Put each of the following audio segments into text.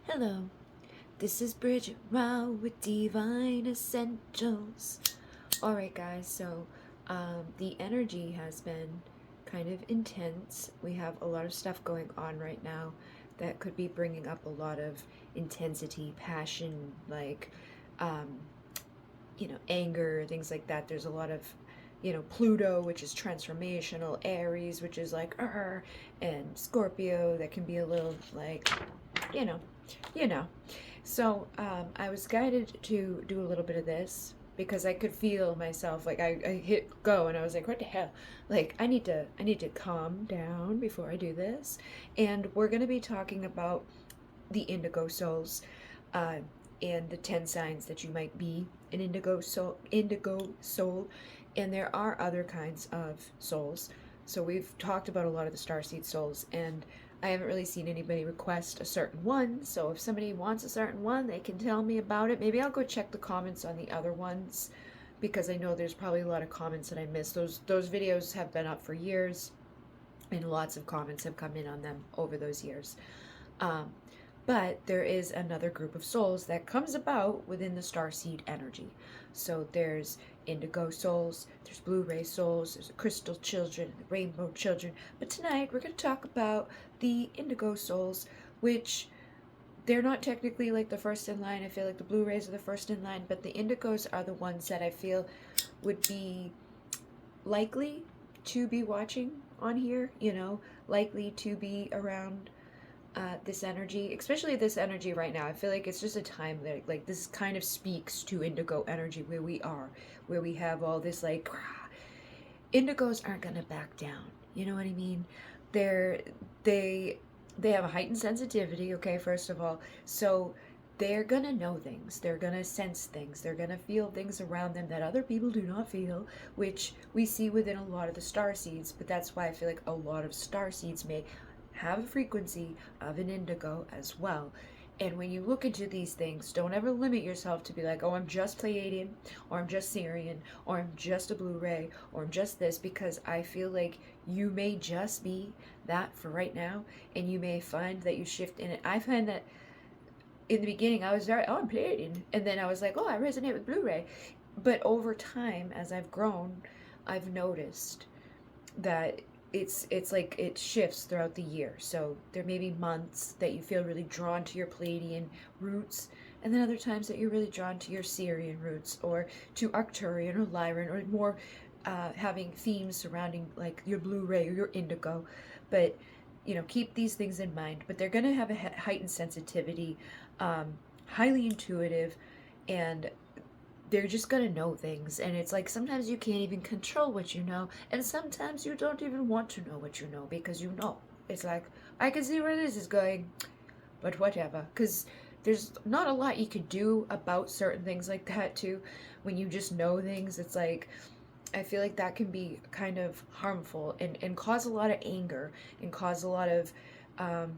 Hello, this is Bridget Wow with Divine Essentials. Alright, guys, so the energy has been kind of intense. We have a lot of stuff going on right now that could be bringing up a lot of intensity, passion, like, um, anger, things like that. There's a lot of Pluto, which is transformational, Aries, which is like, and Scorpio, that can be a little like, you know, you know. So I was guided to do a little bit of this because I could feel myself like I hit go and I was like, what the hell? Like I need to calm down before I do this. And we're gonna be talking about the indigo souls, uh, and the 10 signs that you might be an indigo soul, and there are other kinds of souls. So we've talked about a lot of the starseed souls, and I haven't really seen anybody request a certain one. So if somebody wants a certain one, they can tell me about it. Maybe I'll go check the comments on the other ones, because I know there's probably a lot of comments that I missed. Those videos have been up for years, and lots of comments have come in on them over those years. Um, but there is another group of souls that comes about within the starseed energy. So there's indigo souls, there's blue ray souls, there's the crystal children, the rainbow children. But tonight we're going to talk about the indigo souls, which they're not technically like the first in line. I feel like the blue rays are the first in line, but the indigos are the ones that I feel would be likely to be watching on here, likely to be around this energy, especially this energy right now. I feel like it's just a time that like this kind of speaks to indigo energy, where we are, where we have all this like indigos aren't gonna back down. You know what I mean? They're they they have a heightened sensitivity, okay, first of all. So they're gonna know things, they're gonna sense things, they're gonna feel things around them that other people do not feel, which we see within a lot of the star seeds. But that's why I feel like a lot of star seeds may have a frequency of an indigo as well. And when you look into these things, don't ever limit yourself to be like, oh, I'm just Pleiadian, or I'm just Syrian, or I'm just a Blu-ray, or I'm just this, because I feel like you may just be that for right now, and you may find that you shift in it. I find that in the beginning I was very, oh, I'm Pleiadian, and then I was like, oh, I resonate with Blu-ray. But over time, as I've grown, I've noticed that it's like it shifts throughout the year. So there may be months that you feel really drawn to your Palladian roots, and then other times that you're really drawn to your Syrian roots, or to Arcturian or Lyran, or more having themes surrounding like your Blu-ray or your indigo. But keep these things in mind. But they're going to have a heightened sensitivity, highly intuitive, and they're just gonna know things. And it's like sometimes you can't even control what you know, and sometimes you don't even want to know what you know, because it's like, I can see where this is going, but whatever. Because there's not a lot you could do about certain things like that too. When you just know things, it's like, I feel like that can be kind of harmful, and cause a lot of anger, and cause a lot of um,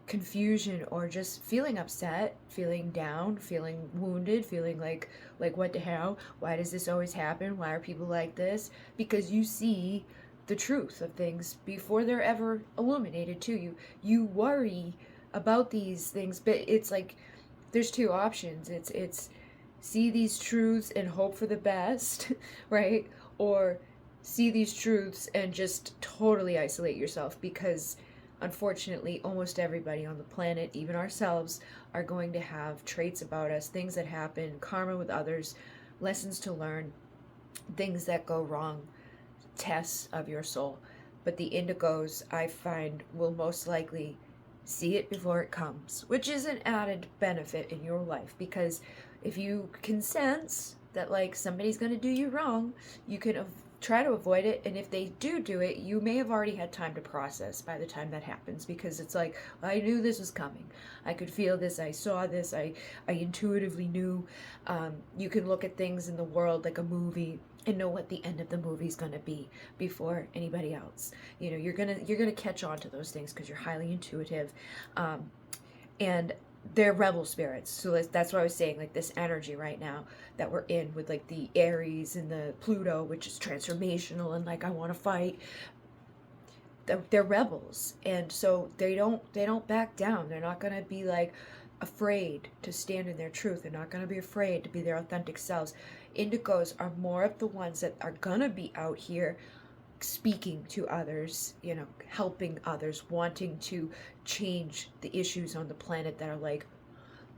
confusion, or just feeling upset, feeling down, feeling wounded, feeling like what the hell? Why does this always happen? Why are people like this? Because you see the truth of things before they're ever illuminated to you. You worry about these things, but it's like there's two options. It's see these truths and hope for the best, right? Or see these truths and just totally isolate yourself, because unfortunately almost everybody on the planet, even ourselves, are going to have traits about us, things that happen, karma with others, lessons to learn, things that go wrong, tests of your soul. But the indigos, I find, will most likely see it before it comes, which is an added benefit in your life, because if you can sense that like somebody's going to do you wrong, you can try to avoid it. And if they do it, you may have already had time to process by the time that happens, because it's like, I knew this was coming, I could feel this, I saw this, I intuitively knew. You can look at things in the world like a movie and know what the end of the movie is going to be before anybody else. You're gonna catch on to those things because you're highly intuitive. And they're rebel spirits. So that's what I was saying, like this energy right now that we're in with like the Aries and the Pluto, which is transformational and like I want to fight. they're rebels, and so they don't back down. They're not going to be like afraid to stand in their truth. They're not going to be afraid to be their authentic selves. Indigos are more of the ones that are going to be out here speaking to others, helping others, wanting to change the issues on the planet that are like,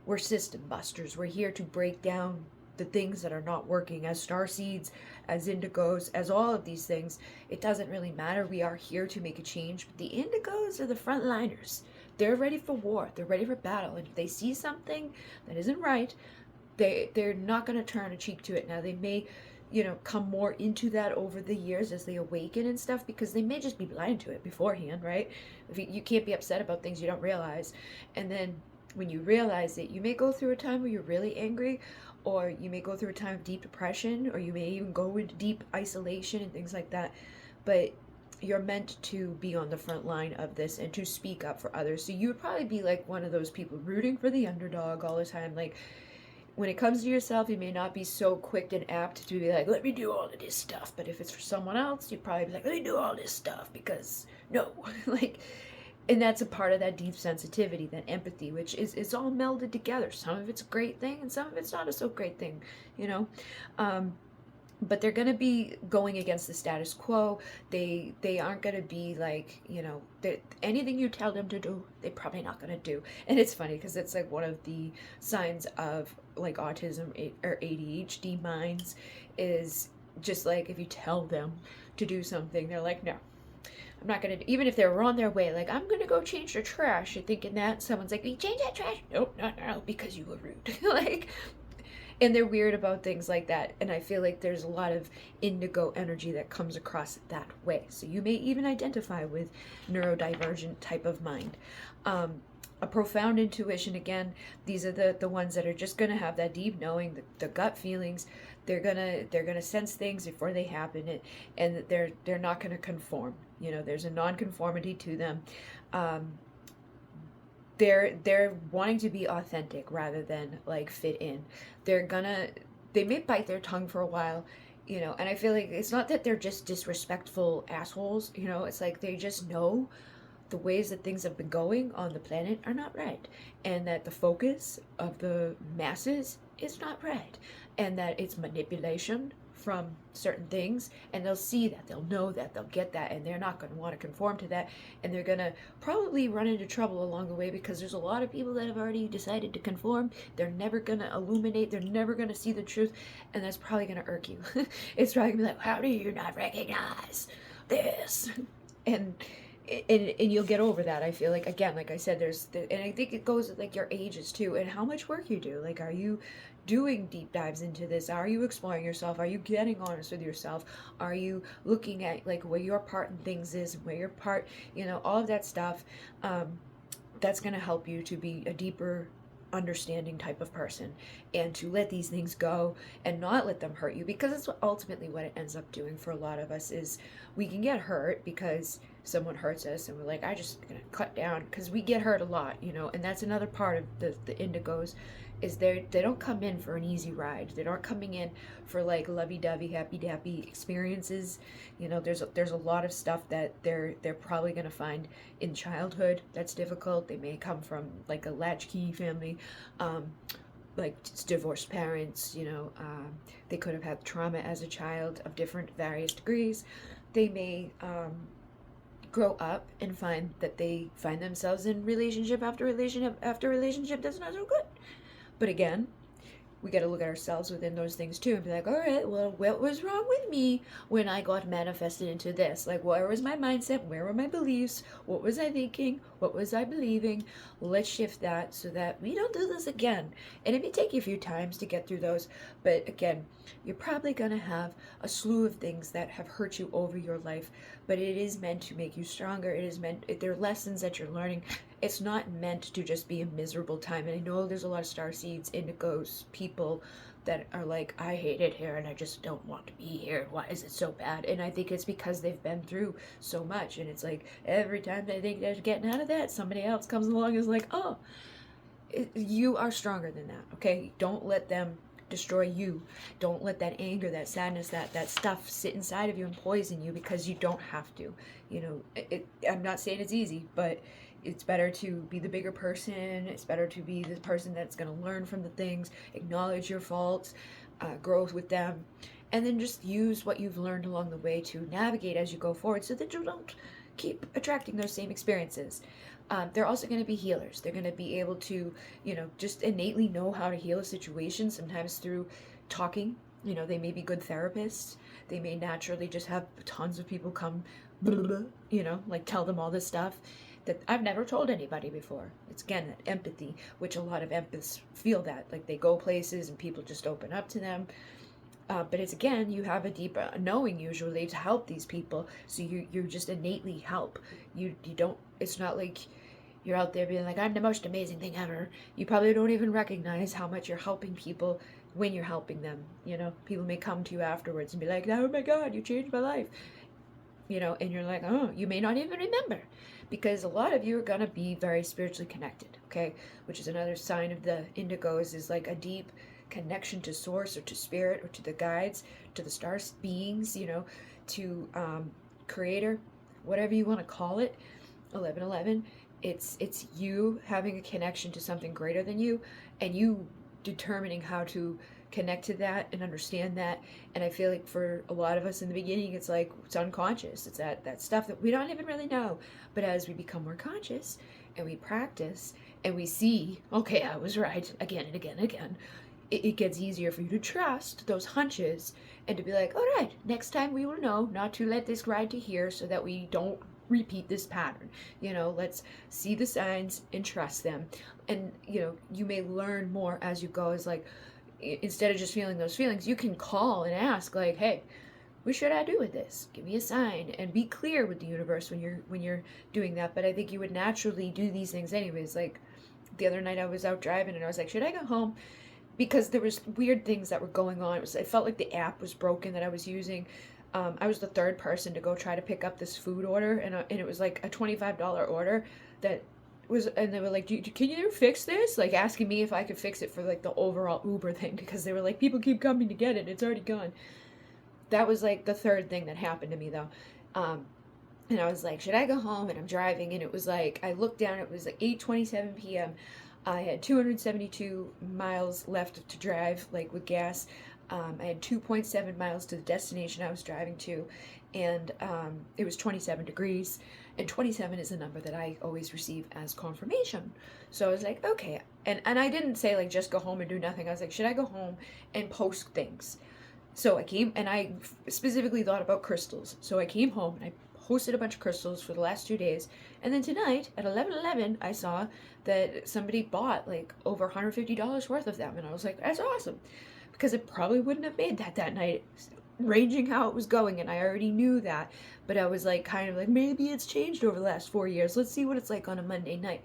we're system busters. We're here to break down the things that are not working, as starseeds, as indigos, as all of these things. It doesn't really matter. We are here to make a change. But the indigos are the frontliners. They're ready for war. They're ready for battle. And if they see something that isn't right, they're not going to turn a cheek to it. Now, they may, come more into that over the years as they awaken and stuff, because they may just be blind to it beforehand, right? If you can't be upset about things you don't realize. And then when you realize it, you may go through a time where you're really angry, or you may go through a time of deep depression, or you may even go into deep isolation and things like that. But you're meant to be on the front line of this and to speak up for others. So you would probably be like one of those people rooting for the underdog all the time. Like, when it comes to yourself, you may not be so quick and apt to be like, let me do all of this stuff. But if it's for someone else, you'd probably be like, let me do all this stuff because no. Like, and that's a part of that deep sensitivity, that empathy, which is it's all melded together. Some of it's a great thing and some of it's not a so great thing, but they're going to be going against the status quo. They aren't going to be like, anything you tell them to do, they're probably not going to do. And it's funny because it's like one of the signs of like autism or ADHD minds is just like, if you tell them to do something, they're like, no, I'm not going to, even if they're on their way, like, I'm going to go change the trash. You're thinking that someone's like, you change that trash? Nope, not now, because you were rude. Like, and they're weird about things like that. And I feel like there's a lot of indigo energy that comes across that way. So you may even identify with neurodivergent type of mind. A profound intuition, again, these are the ones that are just going to have that deep knowing, the gut feelings. They're gonna sense things before they happen, and they're not going to conform. There's a non-conformity to them. They're wanting to be authentic rather than like fit in. They may bite their tongue for a while, and I feel like it's not that they're just disrespectful assholes, it's like they just know the ways that things have been going on the planet are not right, and that the focus of the masses is not right, and that it's manipulation from certain things, and they'll see that, they'll know that, they'll get that, and they're not going to want to conform to that, and they're going to probably run into trouble along the way, because there's a lot of people that have already decided to conform. They're never going to illuminate, they're never going to see the truth, and that's probably going to irk you. It's probably going to be like, how do you not recognize this? And you'll get over that. I feel like, again, like I said, and I think it goes with like your ages too, and how much work you do. Like, are you doing deep dives into this? Are you exploring yourself? Are you getting honest with yourself? Are you looking at like where your part in things is, where your part, all of that stuff? That's going to help you to be a deeper understanding type of person, and to let these things go and not let them hurt you, because that's ultimately what it ends up doing for a lot of us. Is we can get hurt because someone hurts us and we're like, I just gonna cut down, because we get hurt a lot, and that's another part of the indigos, is they don't come in for an easy ride. They're not coming in for like lovey-dovey, happy-dappy experiences. There's a lot of stuff that they're probably going to find in childhood that's difficult. They may come from like a latchkey family, like divorced parents. They could have had trauma as a child of various degrees. They may grow up and find themselves in relationship after relationship after relationship that's not so good. But again, we got to look at ourselves within those things too and be like, all right, well, what was wrong with me when I got manifested into this? Like, where was my mindset? Where were my beliefs? What was I thinking? What was I believing? Let's shift that so that we don't do this again. And it may take you a few times to get through those, but again, you're probably going to have a slew of things that have hurt you over your life, but it is meant to make you stronger. They're lessons that you're learning. It's not meant to just be a miserable time. And I know there's a lot of starseeds, indigos, people that are like, I hate it here and I just don't want to be here. Why is it so bad? And I think it's because they've been through so much. And it's like every time they think they're getting out of that, somebody else comes along and is like, oh, you are stronger than that. Okay? Don't let them destroy you. Don't let that anger, that sadness, that stuff sit inside of you and poison you, because you don't have to. You know, I'm not saying it's easy, but it's better to be the bigger person. It's better to be the person that's going to learn from the things, acknowledge your faults, grow with them, and then just use what you've learned along the way to navigate as you go forward, so that you don't keep attracting those same experiences. They're also going to be healers. They're going to be able to, you know, just innately know how to heal a situation, sometimes through talking. You know, they may be good therapists. They may naturally just have tons of people come, blah, blah, blah, you know, like tell them all this stuff that I've never told anybody before. It's, again, that empathy, which a lot of empaths feel that. Like, they go places and people just open up to them. But it's, again, you have a deep knowing usually to help these people, so you just innately help. You don't, it's not like you're out there being like, I'm the most amazing thing ever. You probably don't even recognize how much you're helping people when you're helping them. You know, people may come to you afterwards and be like, oh my God, you changed my life. You know, and you're like, oh, you may not even remember, because a lot of you are going to be very spiritually connected, okay? Which is another sign of the indigos, is like a deep connection to source, or to spirit, or to the guides, to the star beings, you know, to creator, whatever you want to call it. 1111, it's you having a connection to something greater than you, and you determining how to connect to that and understand that. And I feel like for a lot of us in the beginning, it's like, it's unconscious. It's that stuff that we don't even really know. But as we become more conscious and we practice and we see, okay, I was right again and again and again, it gets easier for you to trust those hunches and to be like, all right, next time we will know not to let this ride to here, so that we don't repeat this pattern. You know, let's see the signs and trust them. And, you know, you may learn more as you go. Is like, instead of just feeling those feelings, you can call and ask, like, hey, what should I do with this? Give me a sign. And be clear with the universe when you're doing that. But I think you would naturally do these things anyways. Like, the other night I was out driving and I was like, should I go home? Because there was weird things that were going on. It felt like the app was broken that I was using. I was the third person to go try to pick up this food order, and it was like a $25 order that was, and they were like, can you fix this? Like, asking me if I could fix it for like the overall Uber thing, because they were like, people keep coming to get it, it's already gone. That was like the third thing that happened to me though. And I was like, should I go home? And I'm driving, and it was like, I looked down, it was like 8:27 p.m. I had 272 miles left to drive, like with gas. I had 2.7 miles to the destination I was driving to, and it was 27 degrees, and 27 is a number that I always receive as confirmation. So I was like, okay, and I didn't say like just go home and do nothing. I was like, should I go home and post things? So I came, and I specifically thought about crystals. So I came home and I posted a bunch of crystals for the last 2 days, and then tonight at 11:11 I saw that somebody bought like over $150 worth of them, and I was like, that's awesome, because it probably wouldn't have made that night, ranging how it was going, and I already knew that. But I was like, kind of like, maybe it's changed over the last 4 years. Let's see what it's like on a Monday night.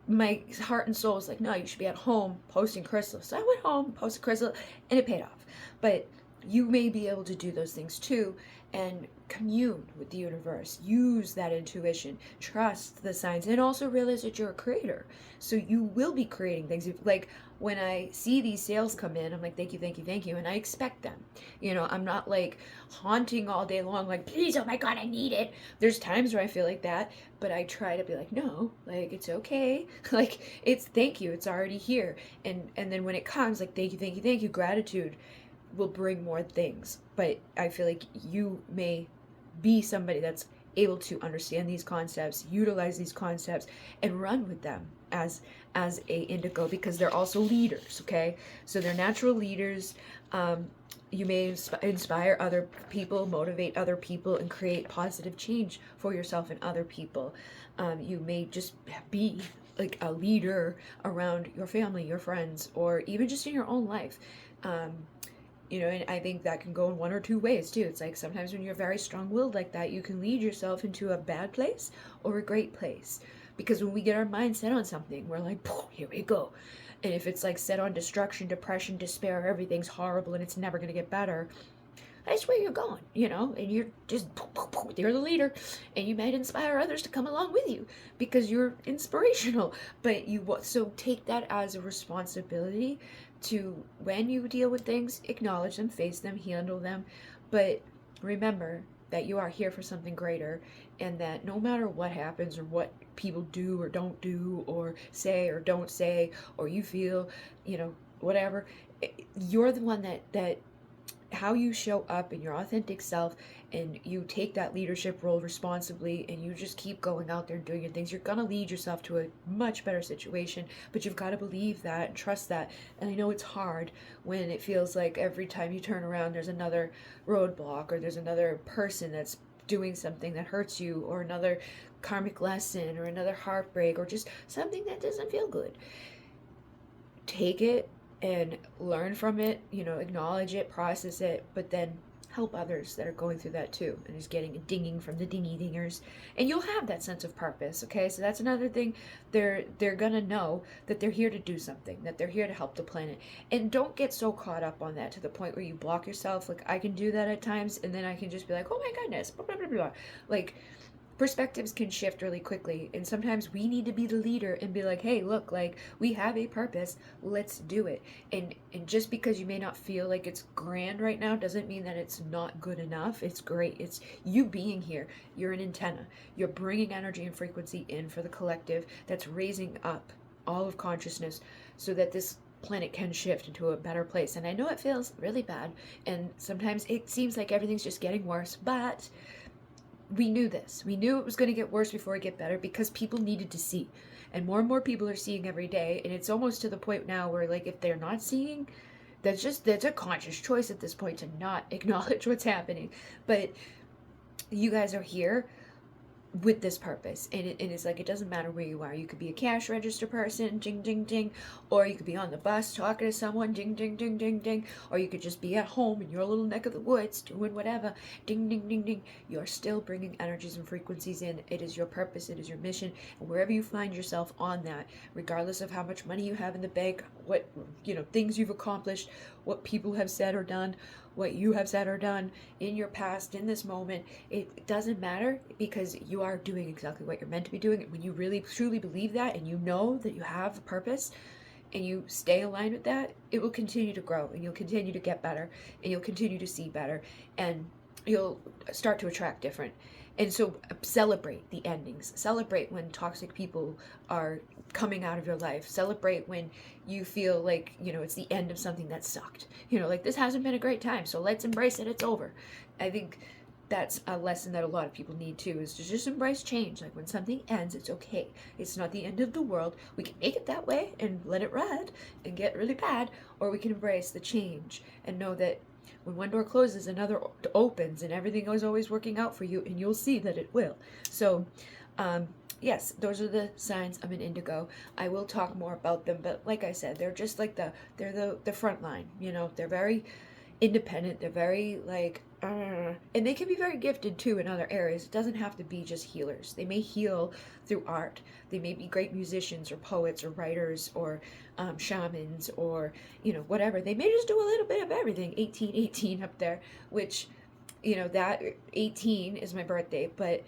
My heart and soul was like, no, you should be at home posting crystals. So I went home, posted crystal, and it paid off. But you may be able to do those things too, and commune with the universe. Use that intuition, trust the signs, and also realize that you're a creator. So you will be creating things. Like, when I see these sales come in, I'm like, thank you, thank you, thank you, and I expect them. You know, I'm not like haunting all day long, like, please, oh my God, I need it. There's times where I feel like that, but I try to be like, no, like, it's okay. Like, it's thank you, it's already here. And then when it comes, like, thank you, thank you, thank you, gratitude will bring more things. But I feel like you may be somebody that's able to understand these concepts, utilize these concepts, and run with them as a indigo, because they're also leaders. Okay, so they're natural leaders. You may inspire other people, motivate other people, and create positive change for yourself and other people. You may just be like a leader around your family, your friends, or even just in your own life. You know, and I think that can go in one or two ways too. It's like, sometimes when you're very strong-willed like that, you can lead yourself into a bad place or a great place. Because when we get our mind set on something, we're like, here we go. And if it's like set on destruction, depression, despair, everything's horrible and it's never going to get better, that's where you're going, you know, and you're just, you're the leader, and you might inspire others to come along with you because you're inspirational. But so take that as a responsibility to, when you deal with things, acknowledge them, face them, handle them. But remember that you are here for something greater, and that no matter what happens or what people do or don't do or say or don't say, or you feel, you know, whatever, you're the one that how you show up in your authentic self, and you take that leadership role responsibly, and you just keep going out there and doing your things, you're gonna lead yourself to a much better situation. But you've got to believe that and trust that. And I know it's hard when it feels like every time you turn around there's another roadblock, or there's another person that's doing something that hurts you, or another karmic lesson, or another heartbreak, or just something that doesn't feel good. Take it and learn from it, you know, acknowledge it, process it, but then help others that are going through that too, and is getting a dinging from the dingy dingers, and you'll have that sense of purpose. Okay, so that's another thing. They're gonna know that they're here to do something, that they're here to help the planet. And don't get so caught up on that to the point where you block yourself. Like, I can do that at times, and then I can just be like, oh my goodness, blah blah blah blah. Like, perspectives can shift really quickly, and sometimes we need to be the leader and be like, hey, look, like, we have a purpose, let's do it. And just because you may not feel like it's grand right now doesn't mean that it's not good enough. It's great. It's you being here. You're an antenna. You're bringing energy and frequency in for the collective that's raising up all of consciousness so that this planet can shift into a better place. And I know it feels really bad, and sometimes it seems like everything's just getting worse, but we knew this. We knew it was going to get worse before it get better, because people needed to see. And more people are seeing every day. And it's almost to the point now where, like, if they're not seeing, that's a conscious choice at this point to not acknowledge what's happening. But you guys are here with this purpose, and it's like, it doesn't matter where you are. You could be a cash register person, ding ding ding, or you could be on the bus talking to someone, ding ding ding ding ding, or you could just be at home in your little neck of the woods doing whatever, ding ding ding ding. You're still bringing energies and frequencies in. It is your purpose, it is your mission, and wherever you find yourself on that, regardless of how much money you have in the bank, what, you know, things you've accomplished, what people have said or done, what you have said or done in your past, in this moment, it doesn't matter, because you are doing exactly what you're meant to be doing. When you really truly believe that, and you know that you have a purpose, and you stay aligned with that, it will continue to grow, and you'll continue to get better, and you'll continue to see better, and you'll start to attract different. And so celebrate the endings. Celebrate when toxic people are coming out of your life. Celebrate when you feel like, you know, it's the end of something that sucked. You know, like, this hasn't been a great time, so let's embrace it. It's over. I think that's a lesson that a lot of people need too, is to just embrace change. Like, when something ends, it's okay. It's not the end of the world. We can make it that way and let it ride and get really bad, or we can embrace the change and know that when one door closes, another opens, and everything is always working out for you, and you'll see that it will. So, yes, those are the signs of an indigo. I will talk more about them, but like I said, they're just like they're the front line. You know, they're very independent. They're very like, and they can be very gifted too in other areas. It doesn't have to be just healers. They may heal through art. They may be great musicians or poets or writers or shamans, or, you know, whatever. They may just do a little bit of everything. 1818 up there, which, you know, that 18 is my birthday, but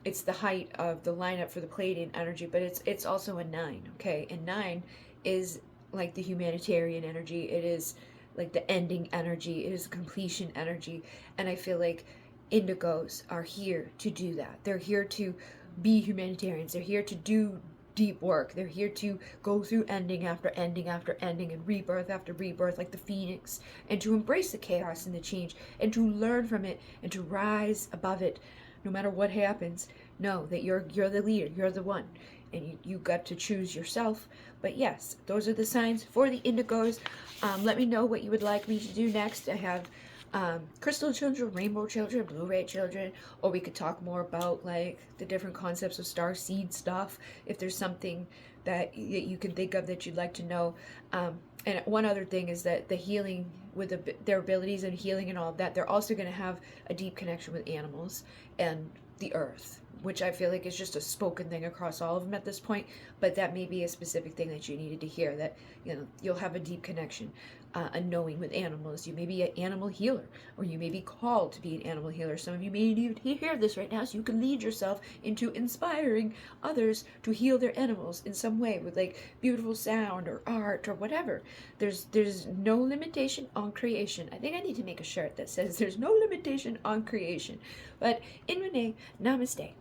it's the height of the lineup for the Pleiadian energy, but it's also a 9, okay? And 9 is like the humanitarian energy. It is like the ending energy. It is completion energy. And I feel like indigos are here to do that. They're here to be humanitarians. They're here to do deep work. They're here to go through ending after ending after ending, and rebirth after rebirth, like the phoenix, and to embrace the chaos and the change, and to learn from it, and to rise above it. No matter what happens, know that you're the leader. You're the one, and you got to choose yourself. But yes, those are the signs for the indigos. Let me know what you would like me to do next. I have crystal children, rainbow children, blue ray children, or we could talk more about like the different concepts of starseed stuff, if there's something that you can think of that you'd like to know. And one other thing is that the healing with their abilities and healing and all of that, they're also going to have a deep connection with animals and the earth, which I feel like is just a spoken thing across all of them at this point. But that may be a specific thing that you needed to hear, that, you know, you'll have a deep connection. a knowing with animals. You may be an animal healer, or you may be called to be an animal healer. Some of you may even hear this right now, so you can lead yourself into inspiring others to heal their animals in some way with like beautiful sound or art or whatever. There's no limitation on creation. I think I need to make a shirt that says there's no limitation on creation. But in Munay, namaste.